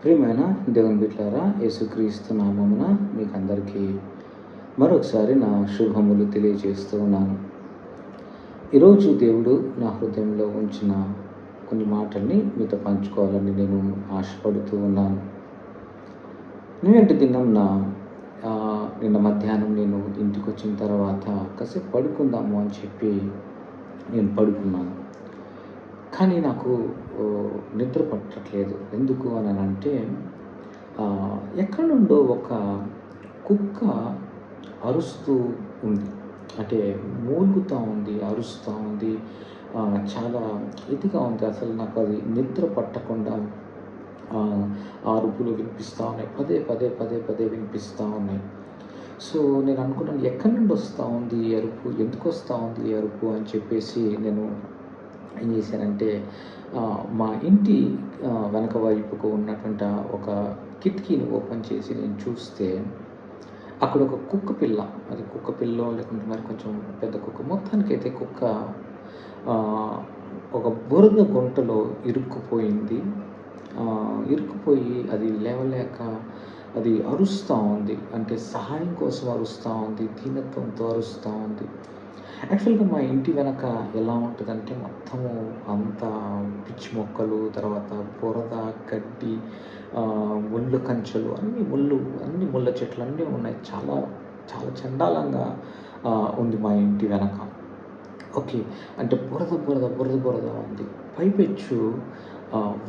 ప్రియమైన దేవుని బిడ్డలారా, యేసుక్రీస్తు నామమున మీకందరికీ మరొకసారి నా శుభములు తెలియజేస్తూ ఉన్నాను. ఈరోజు దేవుడు నా హృదయంలో ఉంచిన కొన్ని మాటల్ని మీతో పంచుకోవాలని నేను ఆశపడుతూ ఉన్నాను. నిన్నటి దినంన నిన్న మధ్యాహ్నం నేను ఇంటికొచ్చిన తర్వాత కాసేపు పడుకుందాము అని చెప్పి నేను పడుకున్నాను. కానీ నాకు నిద్ర పట్టట్లేదు. ఎందుకు అనంటే ఎక్కడి నుండో ఒక కుక్క అరుస్తూ ఉంది. అంటే మూలుగుతా ఉంది, అరుస్తూ ఉంది. చాలా ఇదిగా ఉంది. అసలు నాకు అది నిద్ర పట్టకుండా ఆ అరుపులు వినిపిస్తూ ఉన్నాయి. పదే పదే పదే పదే వినిపిస్తూ ఉన్నాయి. సో నేను అనుకున్నాను, ఎక్కడి నుండి వస్తూ ఉంది ఈ అరుపు, ఎందుకు వస్తూ ఉంది ఈ అరుపు అని చెప్పేసి నేను ఏం చేశానంటే మా ఇంటి వెనక వైపుకు ఉన్నటువంటి ఒక కిటికీని ఓపెన్ చేసి నేను చూస్తే అక్కడ ఒక కుక్క పిల్ల, అది కుక్క పిల్లో లేకుంటే మరి కొంచెం పెద్ద కుక్క, మొత్తానికైతే కుక్క ఒక బురద గుంటలో ఇరుక్కుపోయింది. ఇరుక్కుపోయి అది లేవలేక అది అరుస్తూ ఉంది. అంటే సహాయం కోసం అరుస్తూ ఉంది, దీనత్వంతో అరుస్తూ ఉంది. యాక్చువల్‌గా మా ఇంటి వెనక ఎలా ఉంటదంటే మొత్తము అంతా పిచ్చి మొక్కలు, తర్వాత బురద, గడ్డి, ముళ్ళ కంచెలు, అన్ని ముళ్ళ చెట్లు అన్నీ ఉన్నాయి. చాలా చాలా చండాలంగా ఉంది మా ఇంటి వెనక. ఓకే. అంటే బురద ఉంది. పైపెచ్చు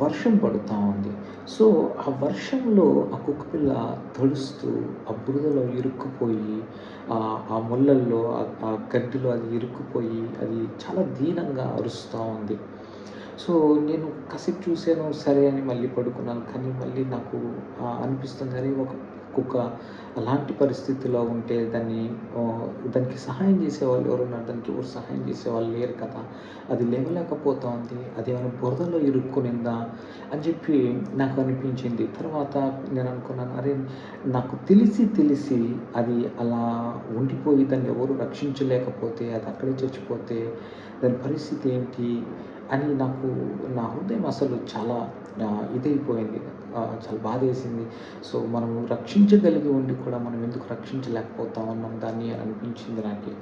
వర్షం పడుతా ఉంది. సో, ఆ వర్షంలో ఆ కుక్కపిల్ల తడుస్తూ, ఆ బురదలో ఇరుక్కుపోయి, ఆ ముళ్ళల్లో, ఆ గడ్డిలో అది ఇరుక్కుపోయి, అది చాలా దీనంగా అరుస్తూ ఉంది. సో, నేను కాసేపు చూసాను, సరే అని మళ్ళీ పడుకున్నాను. కానీ మళ్ళీ నాకు అనిపిస్తుంది, అరే ఒక కుక్క అలాంటి పరిస్థితిలో ఉంటే దానికి సహాయం చేసేవాళ్ళు ఎవరున్నారు? దానికి ఎవరు సహాయం చేసేవాళ్ళు లేరు కదా! అది లేవలేకపోతోంది. అదేమైనా బురదలో ఇరుక్కునిందా అని చెప్పి నాకు అనిపించింది. తర్వాత నేను అనుకున్నాను, అరే నాకు తెలిసి అది అలా ఉండిపోయి దాన్ని ఎవరు రక్షించలేకపోతే, అది అక్కడే చచ్చిపోతే దాని పరిస్థితి ఏంటి అని నా హృదయం అసలు చాలా ఇదైపోయింది. చాలా బాధేసింది. సో, మనము రక్షించగలిగి ఉండి కూడా మనం ఎందుకు రక్షించలేకపోతా ఉన్నాం దాన్ని అని అనిపించింది నాకి.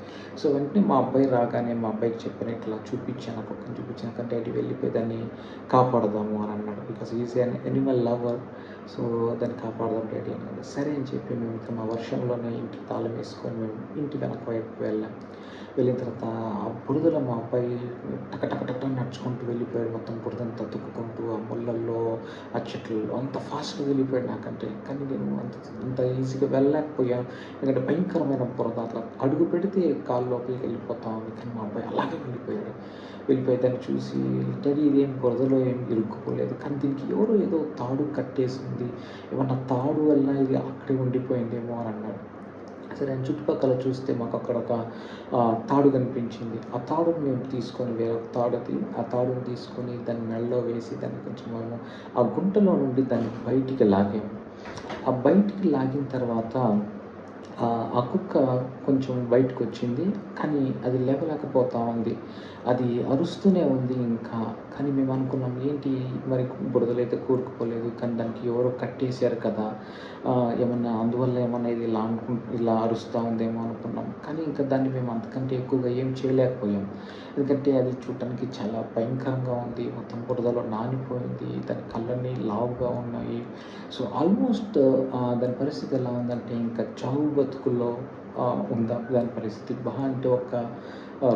సో, వెంటనే మా అబ్బాయి రాగానే మా అబ్బాయికి చెప్పాను, ఇట్లా చూపించాను, ఆ కుక్కని చూపించాను. డాడీ వెళ్ళిపోయి దాన్ని కాపాడదాము అని అన్నాడు. Because is N animal lover. So, దాన్ని కాపాడదాం డాడీ అన్నాడు. సరే అని చెప్పి మేము ఆ వర్షంలోనే ఇంటికి తాళం వేసుకొని మేము ఇంటి వెనక వైపుకి వెళ్ళాం. వెళ్ళిన తర్వాత ఆ బురదలో మా అబ్బాయి టక టక టక నడుచుకుంటూ వెళ్ళిపోయాడు. మొత్తం బురదంతా తొక్కుకుంటూ ఆ ముళ్ళల్లో, ఆ చెట్లలో అంత ఫాస్ట్‌గా వెళ్ళిపోయాడు నాకంటే. కానీ నేను అంత ఈజీగా వెళ్ళలేకపోయాను. ఎందుకంటే భయంకరమైన బురద, అట్లా అడుగు పెడితే కాలు లోపలికి వెళ్ళిపోతా ఉంది. కానీ మా అబ్బాయి అలాగే వెళ్ళిపోయాడు. వెళ్ళిపోయి దాన్ని చూసి, డాడీ ఇదేం బురదలో ఏం ఇరుక్కుపోలేదు, కానీ దీనికి ఎవరో ఏదో తాడు కట్టేసింది, ఏమన్నా తాడు వల్ల ఇది అక్కడే ఉండిపోయిందేమో అని అన్నాడు. సరే అని చుట్టుపక్కల చూస్తే మాకు అక్కడ ఒక తాడు కనిపించింది. ఆ తాడుని మేము తీసుకొని, వేరే తాడుది, ఆ తాడుని తీసుకొని దాన్ని మెడలో వేసి దాన్ని కొంచెం మేము ఆ గుంటలో నుండి దాన్ని బయటికి లాగాము. ఆ బయటికి లాగిన తర్వాత ఆ కుక్క కొంచెం బయటకొచ్చింది. కానీ అది లేవలేకపోతా ఉంది. అది అరుస్తూనే ఉంది ఇంకా. కానీ మేము అనుకున్నాం, ఏంటి మరి బురదలో అయితే కూరుకుపోలేదు, కానీ దానికి ఎవరో కట్టేశారు కదా! ఏమన్నా అందువల్ల ఏమన్నా ఇది ఇలా అరుస్తూ ఉందేమో అనుకున్నాం. కానీ ఇంకా దాన్ని మేము అంతకంటే ఎక్కువగా ఏం చేయలేకపోయాం. ఎందుకంటే అది చూడటానికి చాలా భయంకరంగా ఉంది. మొత్తం బురదలో నానిపోయింది. దాని కళ్ళన్నీ లావుగా ఉన్నాయి. సో, ఆల్మోస్ట్ దాని పరిస్థితి ఎలా ఉందంటే ఇంకా చావు బతుకుల్లో దాని పరిస్థితి. అంటే ఒక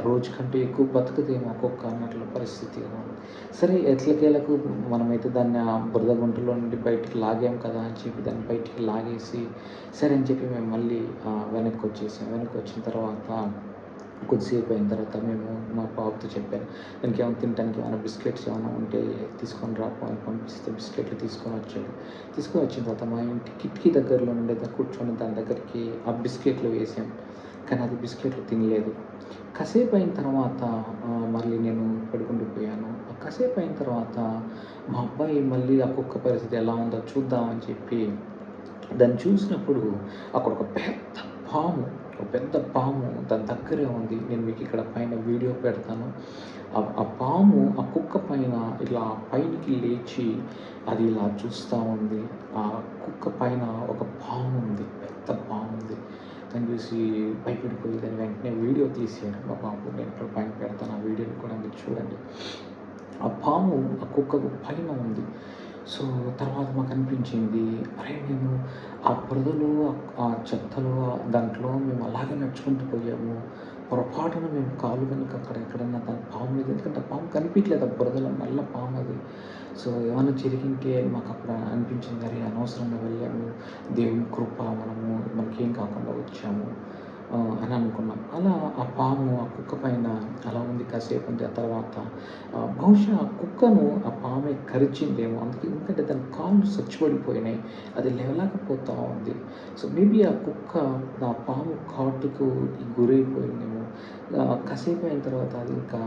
రోజు కంటే ఎక్కువ బతకదేమో ఒక్కొక్క అన్నట్ల పరిస్థితి ఉంది. సరే ఎట్లకేలకు మనమైతే దాన్ని ఆ బురద గుంటలో నుండి బయటికి లాగాం కదా అని చెప్పి దాన్ని బయటికి లాగేసి, సరే అని చెప్పి మేము మళ్ళీ వెనక్కి వచ్చేసాం. వెనక్కి వచ్చిన తర్వాత కొద్దిసేపు అయిన తర్వాత మేము మా బాబుతో చెప్పాను, దానికి ఏమైనా తినడానికి ఏమైనా బిస్కెట్స్ ఏమైనా ఉంటే తీసుకొని రాపో అని పంపిస్తే బిస్కెట్లు తీసుకొని వచ్చాడు. తీసుకొని వచ్చిన తర్వాత మా ఇంటి కిటికీ దగ్గరలో నుండి కూర్చొని దాని దగ్గరికి ఆ బిస్కెట్లు వేసాం. కానీ అది బిస్కెట్లు తినలేదు. కాసేపు అయిన తర్వాత మళ్ళీ నేను పడుకుండిపోయాను. కాసేపు అయిన తర్వాత మా అబ్బాయి మళ్ళీ ఆ కుక్క పరిస్థితి ఎలా ఉందో చూద్దామని చెప్పి దాన్ని చూసినప్పుడు అక్కడ ఒక పెద్ద పాము, ఒక పెద్ద పాము దాని దగ్గరే ఉంది. నేను మీకు ఇక్కడ పైన వీడియో పెడతాను. ఆ పాము ఆ కుక్క పైన ఇలా పైనికి లేచి అది ఇలా చూస్తూ ఉంది. ఆ కుక్క పైన ఒక పాము ఉంది, పెద్ద పాము ఉంది. దాన్ని చూసి భయపడిపోయి దాన్ని వెంటనే వీడియో తీశారు మా బాబు. నేను ఇక్కడ పైన పెడతాను, ఆ వీడియోని కూడా మీరు చూడండి. ఆ పాము ఆ కుక్కకు పైన ఉంది. సో తర్వాత మాకు అనిపించింది, అరే నేను ఆ బురదలో ఆ చెత్తలో దాంట్లో మేము అలాగే నడుచుకుంటూ పోయాము. పొరపాటున మేము కాలు కనుక అక్కడ ఎక్కడన్నా దాని పాము మీద, ఎందుకంటే ఆ పాము కనిపించలేదు, ఆ బురదలో నల్ల పాము అది. సో ఏమైనా జరిగింటే అని మాకు అక్కడ అనిపించింది, అరే అనవసరంగా వెళ్ళాము, దేవుని కృప, మనకేం కాకుండా వచ్చాము అని అనుకున్నాం. అలా ఆ పాము ఆ కుక్క పైన అలా ఉంది కాసేపు. ఆ తర్వాత బహుశా ఆ కుక్కను ఆ పామే కరిచిందేమో, అందుకే, ఎందుకంటే దాని కాళ్ళు చచ్చిపడిపోయినాయి, అది లేవలేకపోతూ ఉంది. సో మేబీ ఆ కుక్క ఆ పాము కాటుకు గురైపోయిందేమో. కాసేపు అయిన తర్వాత అది ఇంకా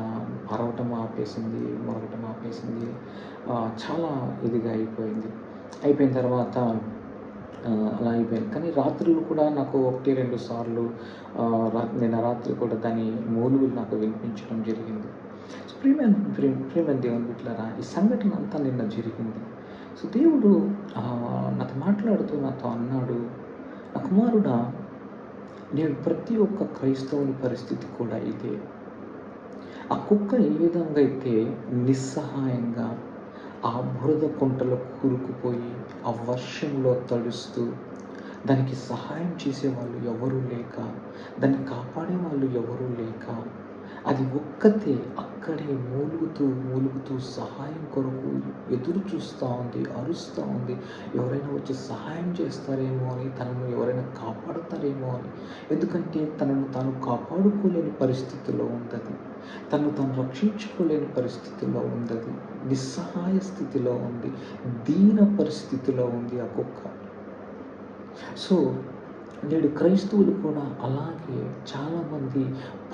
అరవటం ఆపేసింది, మొరగటం ఆపేసింది. చాలా ఇదిగా అయిపోయిన తర్వాత అలా అయిపోయింది. కానీ రాత్రులు కూడా నాకు 1, 2 సార్లు నిన్న రాత్రి కూడా దాని మూలుగులు నాకు వినిపించడం జరిగింది. సో ప్రియమైన దేవుని బిడ్డలారా, ఈ సంఘటన అంతా నిన్న జరిగింది. సో దేవుడు నాతో మాట్లాడుతూ నాతో అన్నాడు, నా కుమారుడా, నేను ప్రతి ఒక్క క్రైస్తవుని పరిస్థితి కూడా ఇదే. ఆ కుక్క ఏ విధంగా అయితే నిస్సహాయంగా ఆ బురద కుంటలో కూరుకుపోయి ఆ వర్షంలో తడుస్తూ, దానికి సహాయం చేసేవాళ్ళు ఎవరూ లేక, దాన్ని కాపాడే వాళ్ళు ఎవరూ లేక, అది ఒక్కతే అక్కడే మూలుగుతూ సహాయం కొరకు ఎదురు చూస్తూ ఉంది, అరుస్తూ ఉంది. ఎవరైనా వచ్చి సహాయం చేస్తారేమో అని, తనను ఎవరైనా కాపాడుతారేమో అని. ఎందుకంటే తనను తాను కాపాడుకోలేని పరిస్థితిలో ఉంది, తను తాను రక్షించుకోలేని పరిస్థితిలో ఉంది, నిస్సహాయ స్థితిలో ఉంది, దీన పరిస్థితిలో ఉంది ఆ కుక్క. సో నేడు క్రైస్తవులు కూడా అలాగే చాలామంది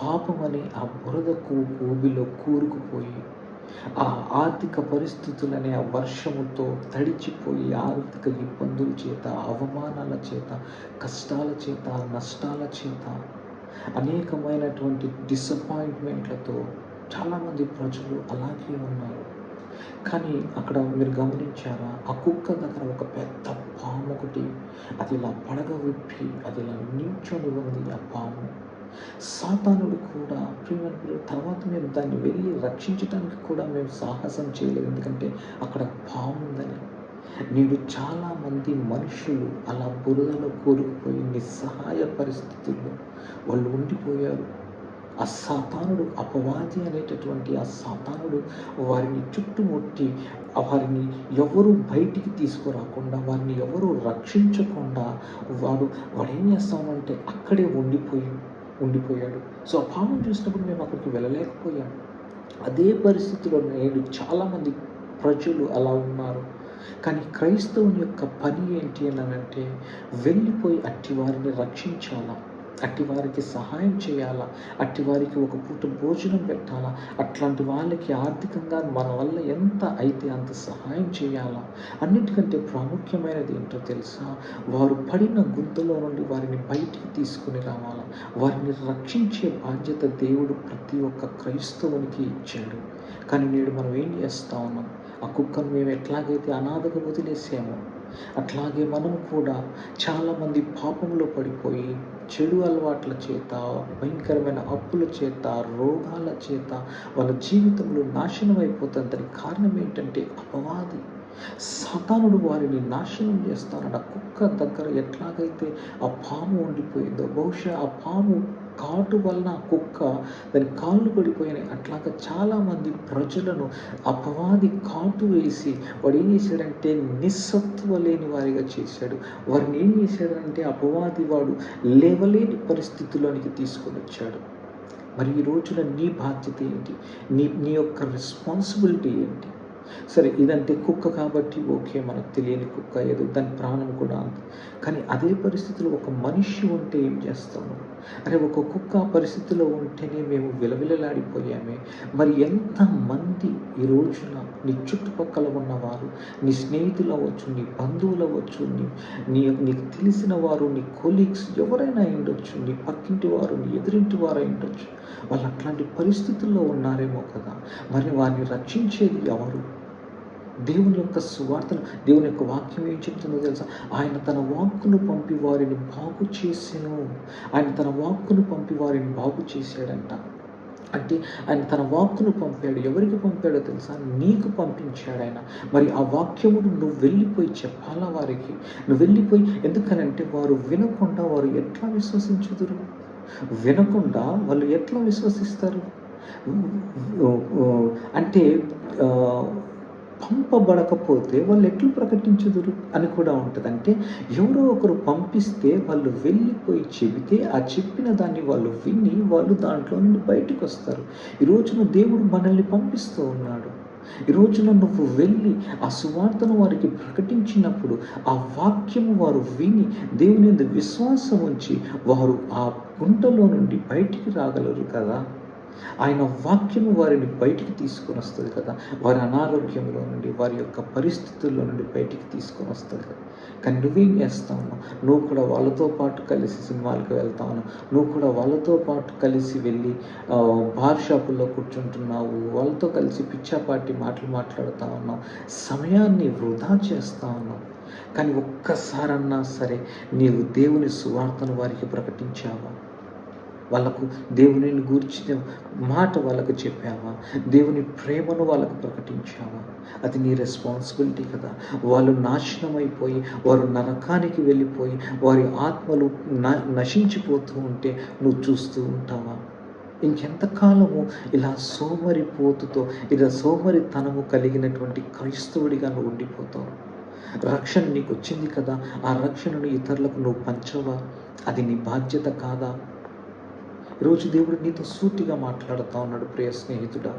పాపమనే ఆ బురదకు ఊబిలో కూరుకుపోయి, ఆ ఆర్థిక పరిస్థితులనే ఆ వర్షముతో తడిచిపోయి, ఆర్థిక ఇబ్బందుల చేత, అవమానాల చేత, కష్టాల చేత, నష్టాల చేత, అనేకమైనటువంటి డిసప్పాయింట్మెంట్లతో చాలామంది ప్రజలు అలాగే ఉన్నారు. కానీ అక్కడ మీరు గమనించారా, ఆ కుక్క దగ్గర ఒక పెద్ద పాము ఒకటి, అది ఇలా పడగ విప్పి అది ఇలా నిల్చొని ఉంది ఆ పాము. సాతానుడు కూడా తర్వాత మేము దాన్ని వెళ్ళి రక్షించడానికి కూడా మేము సాహసం చేయలేదు, ఎందుకంటే అక్కడ పాము ఉందని. నేడు చాలామంది మనుషులు అలా బురదలో కూరుకుపోయి నిస్సహాయ పరిస్థితుల్లో వాళ్ళు ఉండిపోయారు. ఆ సాతానుడు, అపవాది అనేటటువంటి ఆ సాతానుడు వారిని చుట్టుముట్టి, వారిని ఎవరు బయటికి తీసుకురాకుండా, వారిని ఎవరు రక్షించకుండా వాడేం చేస్తామంటే అక్కడే ఉండిపోయాడు. సో ఆ పాపం చూసినప్పుడు మేము అక్కడికి వెళ్ళలేకపోయాం. అదే పరిస్థితిలో నేడు చాలామంది ప్రజలు అలా ఉన్నారు. కానీ క్రైస్తవుని యొక్క పని ఏంటి అని అంటే, వెళ్ళిపోయి అట్టి వారిని రక్షించాలా, అట్టి వారికి సహాయం చేయాలా, అట్టి వారికి ఒక పూట భోజనం పెట్టాలా, అట్లాంటి వాళ్ళకి ఆర్థికంగా మన వల్ల ఎంత అయితే అంత సహాయం చేయాలా. అన్నిటికంటే ప్రాముఖ్యమైనది ఏంటో తెలుసా, వారు పడిన గుంతలో నుండి వారిని బయటికి తీసుకుని రావాలా. వారిని రక్షించే బాధ్యత దేవుడు ప్రతి ఒక్క క్రైస్తవునికి ఇచ్చాడు. కానీ నేడు మనం ఏం చేస్తా ఉన్నాం, ఆ కుక్కను మేము ఎట్లాగైతే అనాథగా వదిలేసామో, అట్లాగే మనం కూడా చాలామంది పాపంలో పడిపోయి, చెడు అలవాట్ల చేత, భయంకరమైన అప్పుల చేత, రోగాల చేత వాళ్ళ జీవితంలో నాశనం అయిపోతుంది. దానికి కారణం ఏంటంటే అపవాది, సాతానుడు వారిని నాశనం చేస్తానన్న. కుక్క దగ్గర ఎట్లాగైతే ఆ పాము ఉండిపోయిందో, బహుశా ఆ పాము కాటు వలన ఆ కుక్క దాని కాళ్ళు పడిపోయినాయి. అట్లాగా చాలామంది ప్రజలను అపవాది కాటు వేసి వాడు ఏం చేశాడంటే నిస్సత్వ లేని వారిగా చేశాడు. వారిని ఏం చేశాడంటే అపవాది వాడు లేవలేని పరిస్థితిలోనికి తీసుకొని వచ్చాడు. మరి ఈ రోజున నీ బాధ్యత ఏంటి? నీ యొక్క రెస్పాన్సిబిలిటీ ఏంటి? సరే ఇదంటే కుక్క కాబట్టి ఓకే, మనకు తెలియని కుక్క ఏదో దాని ప్రాణం కూడా అంత. కానీ అదే పరిస్థితిలో ఒక మనిషి ఉంటే ఏం చేస్తాము? అరే ఒక కుక్క ఆ పరిస్థితిలో ఉంటేనే మేము విలవిలలాడిపోయామే. మరి ఎంతమంది ఈ రోజున నీ చుట్టుపక్కల ఉన్నవారు, నీ స్నేహితులు అవ్వచ్చు, నీ బంధువులు అవ్వచ్చు, నీకు తెలిసిన వారు, నీ కొలీగ్స్ ఎవరైనా అయ్యుండొచ్చు, నీ పక్కింటి వారు, నీ ఎదురింటి వారు అయ్యుండొచ్చు. వాళ్ళు అట్లాంటి పరిస్థితుల్లో ఉన్నారేమో కదా! మరి వారిని రక్షించేది ఎవరు? దేవుని యొక్క సువార్తను, దేవుని యొక్క వాక్యం ఏం చెప్తుందో తెలుసా? ఆయన తన వాక్కును పంపి వారిని బాగు చేసెను. ఆయన తన వాక్కును పంపి వారిని బాగు చేశాడంట. అంటే ఆయన తన వాక్కును పంపాడు. ఎవరికి పంపాడో తెలుసా? నీకు పంపించాడు ఆయన. మరి ఆ వాక్యమును నువ్వు వెళ్ళిపోయి చెప్పాలా వారికి? నువ్వు వెళ్ళిపోయి, ఎందుకనంటే వారు వినకుండా వారు ఎట్లా విశ్వసించుదురు? వినకుండా వాళ్ళు ఎట్లా విశ్వసిస్తారు? అంటే పంపబడకపోతే వాళ్ళు ఎట్లు ప్రకటించుదురు అని కూడా ఉంటుంది. అంటే ఎవరో ఒకరు పంపిస్తే వాళ్ళు వెళ్ళిపోయి చెబితే ఆ చెప్పిన దాన్ని వాళ్ళు విని వాళ్ళు దాంట్లో నుండి బయటకు వస్తారు. ఈ రోజున దేవుడు మనల్ని పంపిస్తూ ఉన్నాడు. ఈ రోజున నువ్వు వెళ్ళి ఆ సువార్తను వారికి ప్రకటించినప్పుడు ఆ వాక్యము వారు విని దేవుని యందు విశ్వాసం ఉంచి వారు ఆ గుంటలో నుండి బయటికి రాగలరు కదా. ఆయన వాక్యము వారిని బయటికి తీసుకొని వస్తుంది కదా. వారి అనారోగ్యంలో నుండి, వారి యొక్క పరిస్థితుల్లో నుండి బయటికి తీసుకొని వస్తుంది కదా. కానీ నువ్వేం చేస్తా ఉన్నావు? నువ్వు కూడా వాళ్ళతో పాటు కలిసి సినిమాలకు వెళ్తా ఉన్నావు. నువ్వు కూడా వాళ్ళతో పాటు కలిసి వెళ్ళి బార్ షాపుల్లో కూర్చుంటున్నావు. వాళ్ళతో కలిసి పిచ్చాపాటి మాటలు మాట్లాడుతూ ఉన్నావు. సమయాన్ని వృధా చేస్తూ ఉన్నావు. కానీ ఒక్కసారన్నా సరే నీవు దేవుని సువార్తను వారికి ప్రకటించావా? వాళ్ళకు దేవునిని గూర్చిన మాట వాళ్ళకు చెప్పావా? దేవుని ప్రేమను వాళ్ళకు ప్రకటించావా? అది నీ రెస్పాన్సిబిలిటీ కదా. వాళ్ళు నాశనమైపోయి, వారు నరకానికి వెళ్ళిపోయి, వారి ఆత్మలు నశించిపోతూ ఉంటే నువ్వు చూస్తూ ఉంటావా? ఇంకెంతకాలము ఇలా సోమరిపోతుతో, ఇలా సోమరితనము కలిగినటువంటి క్రైస్తవుడిగా నువ్వు ఉండిపోతావు? రక్షణ నీకు వచ్చింది కదా, ఆ రక్షణను ఇతరులకు నువ్వు పంచవా? అది నీ బాధ్యత కాదా? ఈరోజు దేవుడు నీతో సూటిగా మాట్లాడుతూ ఉన్నాడు. ప్రియ స్నేహితుడా,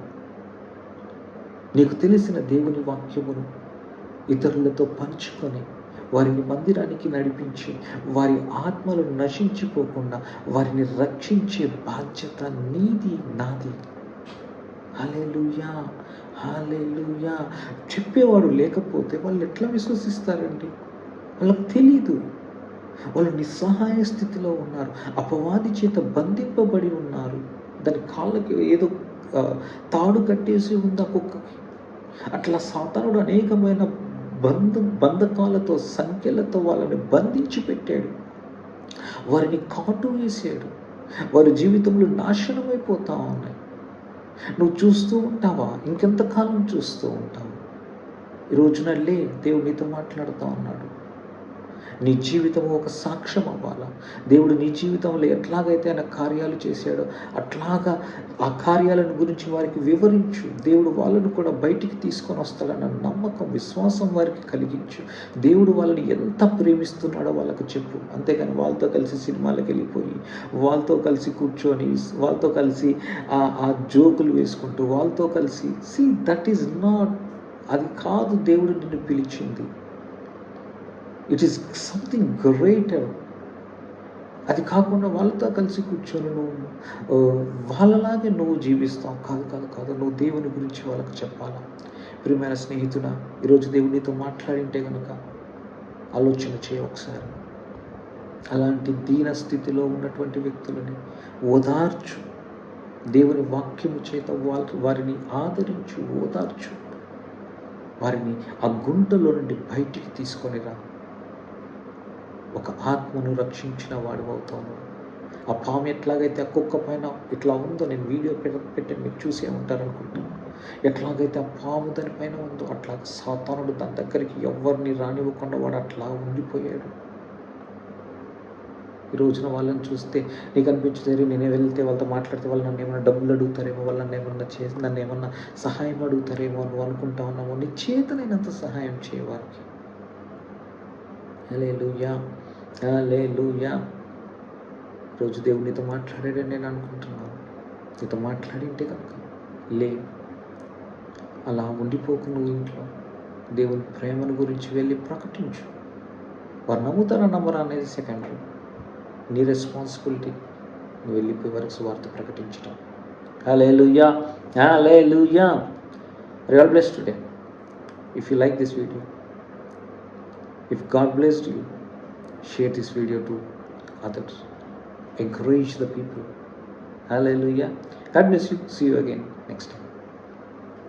నీకు తెలిసిన దేవుని వాక్యమును ఇతరులతో పంచుకొని వారిని మందిరానికి నడిపించి వారి ఆత్మలు నశించిపోకుండా వారిని రక్షించే బాధ్యత నీది, నాది. హల్లెలూయా, హల్లెలూయా. చెప్పేవాడు లేకపోతే వాళ్ళు ఎట్లా విశ్వసిస్తారండి? వాళ్ళకి తెలీదు. వాళ్ళు నిస్సహాయ స్థితిలో ఉన్నారు. అపవాది చేత బంధింపబడి ఉన్నారు. దాని కాళ్ళకి ఏదో తాడు కట్టేసి ఉంది ఆ కుక్కకి. అట్లా సాతానుడు అనేకమైన బంధకాలతో, సంఖ్యలతో వాళ్ళని బంధించి పెట్టాడు. వారిని కాటు వేసాడు. వారి జీవితంలో నాశనమైపోతా ఉన్నాయి. నువ్వు చూస్తూ ఉంటావా? ఇంకెంతకాలం చూస్తూ ఉంటావు? ఈ రోజున దేవుడు నీతో మాట్లాడుతూ ఉన్నాడు. నీ జీవితం ఒక సాక్ష్యం అవ్వాలా? దేవుడు నీ జీవితంలో ఎట్లాగైతే ఆయన కార్యాలు చేశాడో అట్లాగా ఆ కార్యాలను గురించి వారికి వివరించు. దేవుడు వాళ్ళను కూడా బయటికి తీసుకొని వస్తాడన్న నమ్మకం, విశ్వాసం వారికి కలిగించు. దేవుడు వాళ్ళని ఎంత ప్రేమిస్తున్నాడో వాళ్ళకు చెప్పు. అంతేగాని వాళ్ళతో కలిసి సినిమాలకు వెళ్ళిపోయి, వాళ్ళతో కలిసి కూర్చొని, వాళ్ళతో కలిసి ఆ జోకులు వేసుకుంటూ, వాళ్ళతో కలిసి దట్ ఈజ్ నాట్, అది కాదు దేవుడు నిన్ను పిలిచింది. It is something greater. అది కాకుండా వాళ్ళతో కలిసి కూర్చొని నువ్వు వాళ్ళలాగే నువ్వు జీవిస్తావు. కాదు. నువ్వు దేవుని గురించి వాళ్ళకు చెప్పాలా? ప్రియమైన స్నేహితుడా, ఈరోజు దేవునితో మాట్లాడింటే కనుక ఆలోచన చేయ ఒకసారి. అలాంటి దీన స్థితిలో ఉన్నటువంటి వ్యక్తులని ఓదార్చు. దేవుని వాక్యము చేత వారిని ఆదరించు, ఓదార్చు. వారిని ఆ గుంటలో నుండి బయటికి తీసుకొని రా. ఒక ఆత్మను రక్షించిన వాడు అవుతాను. ఆ పాము ఎట్లాగైతే ఆ కుక్క పైన ఇట్లా ఉందో, నేను వీడియో పెట్టాను, మీరు చూసే ఉంటారనుకుంటాను. ఎట్లాగైతే ఆ పాము దానిపైన ఉందో అట్లా సాతానుడు దాని దగ్గరికి ఎవరిని రానివ్వకుండా వాడు అట్లా ఉండిపోయాడు. ఈ రోజున వాళ్ళని చూస్తే నీకు అనిపించుతారు, నేనే వెళ్తే వాళ్ళతో మాట్లాడితే వాళ్ళు నన్ను ఏమైనా డబ్బులు అడుగుతారేమో, వాళ్ళు నన్ను ఏమన్నా చేసి నన్ను ఏమన్నా సహాయం అడుగుతారేమో నువ్వు అనుకుంటా ఉన్నాము. నీ చేతనైనంత సహాయం చేయవారికి. హల్లెలూయా, హల్లెలూయా. రోజు దేవుడు నీతో మాట్లాడాడని నేను అనుకుంటున్నాను. నీతో మాట్లాడింటే కనుక అలా ఉండిపోకు నువ్వు ఇంట్లో. దేవుని ప్రేమను గురించి వెళ్ళి ప్రకటించు. వారు నమ్ముతారా నమ్మరా అనేది సెకండరీ. నీ రెస్పాన్సిబిలిటీ నువ్వు వెళ్ళిపోయే వరకు సువార్త ప్రకటించడం. హల్లెలూయా, హల్లెలూయా. Are you all blessed today? If you like this video, if God blessed you, share this video to others. Encourage the people. Hallelujah. God bless you. See you again next time.